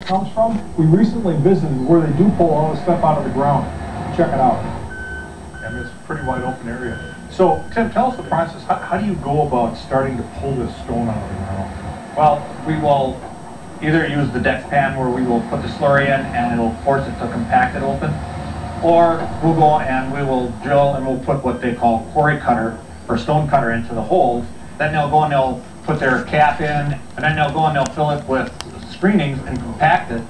comes from. We recently visited where they do pull all this stuff out of the ground. Check it out. I mean, it's a pretty wide open area. So, Tim, tell us the process. How do you go about starting to pull this stone out of the ground? Well, we will either use the dex pan where we will put the slurry in and it'll force it to compact it open, or we'll go and we will drill and we'll put what they call quarry cutter or stone cutter into the holes. Then they'll go and they'll put their cap in, and then they'll go and they'll fill it with screenings and compact it,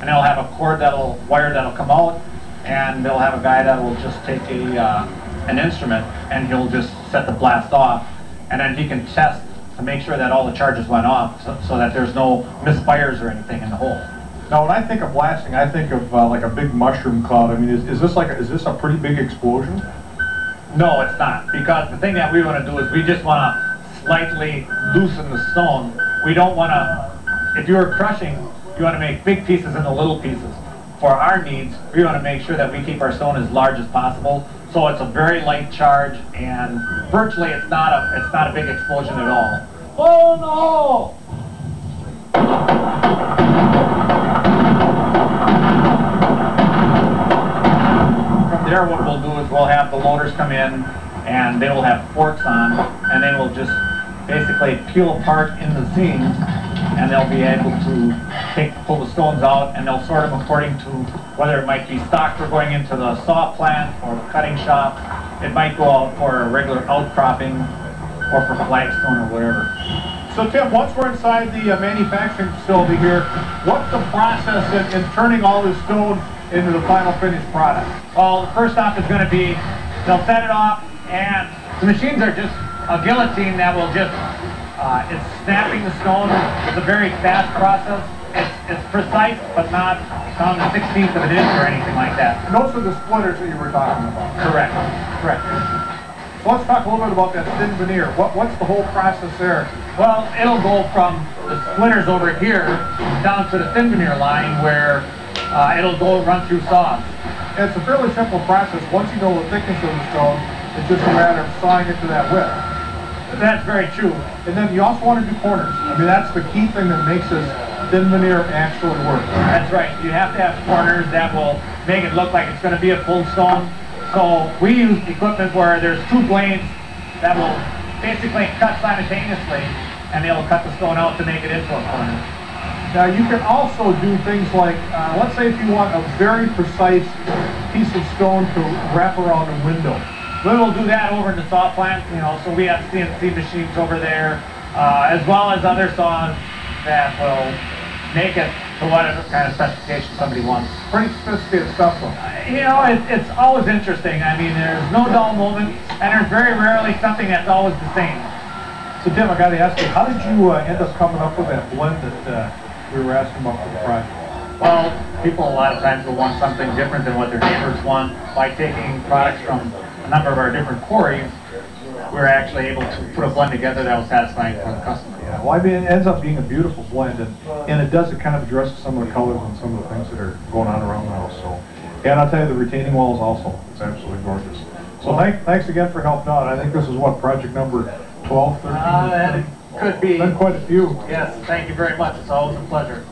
and they'll have a wire that'll come out, and they'll have a guy that will just take an instrument and he'll just set the blast off, and then he can test to make sure that all the charges went off so that there's no misfires or anything in the hole. Now, when I think of blasting, I think of like a big mushroom cloud. I mean, is this a pretty big explosion? No, it's not, because the thing that we want to do is we just want to slightly loosen the stone. We don't want to, if you're crushing, you want to make big pieces into little pieces. For our needs, we want to make sure that we keep our stone as large as possible. So it's a very light charge, and virtually it's not a big explosion at all. Oh no! From there, what we'll do is we'll have the loaders come in, and they will have forks on, and they will just basically peel apart in the seams, and they'll be able to pull the stones out, and they'll sort them according to whether it might be stock for going into the saw plant or the cutting shop. It might go out for a regular outcropping or for flagstone or whatever. So Tim, once we're inside the manufacturing facility here, what's the process in turning all this stone into the final finished product? Well, first off is going to be, they'll set it off, and the machines are just a guillotine that will just, it's snapping the stone. It's a very fast process. It's precise, but not on the 16th of an inch or anything like that. And those are the splitters that you were talking about. Correct. Correct. So let's talk a little bit about that thin veneer. What's the whole process there? Well, it'll go from the splinters over here down to the thin veneer line where it'll go run through saws. And it's a fairly simple process. Once you know the thickness of the stone, it's just a matter of sawing it to that width. That's very true. And then you also want to do corners. I mean, that's the key thing that makes this thin veneer actually work. That's right. You have to have corners that will make it look like it's going to be a full stone. So we use equipment where there's two blades that will basically cut simultaneously, and they'll cut the stone out to make it into a corner. Now you can also do things like, let's say if you want a very precise piece of stone to wrap around a window. We will do that over in the saw plant, so we have CNC machines over there, as well as other saws that will make it to whatever kind of specification somebody wants. Pretty sophisticated stuff though. It's always interesting. I mean, there's no dull moment, and there's very rarely something that's always the same. So Tim, I got to ask you, how did you end up coming up with that blend that we were asking about for the project? Well, people a lot of times will want something different than what their neighbors want. By taking products from a number of our different quarries, we're actually able to put a blend together that was satisfying for the customer. Yeah, well, I mean, it ends up being a beautiful blend, and it does, it kind of addresses some of the colors and some of the things that are going on around the house. So, yeah, and I'll tell you, the retaining walls also, it's absolutely gorgeous. So thanks again for helping out. I think this is what, project number 12, 13? It could be. Been quite a few. Yes, thank you very much. It's always a pleasure.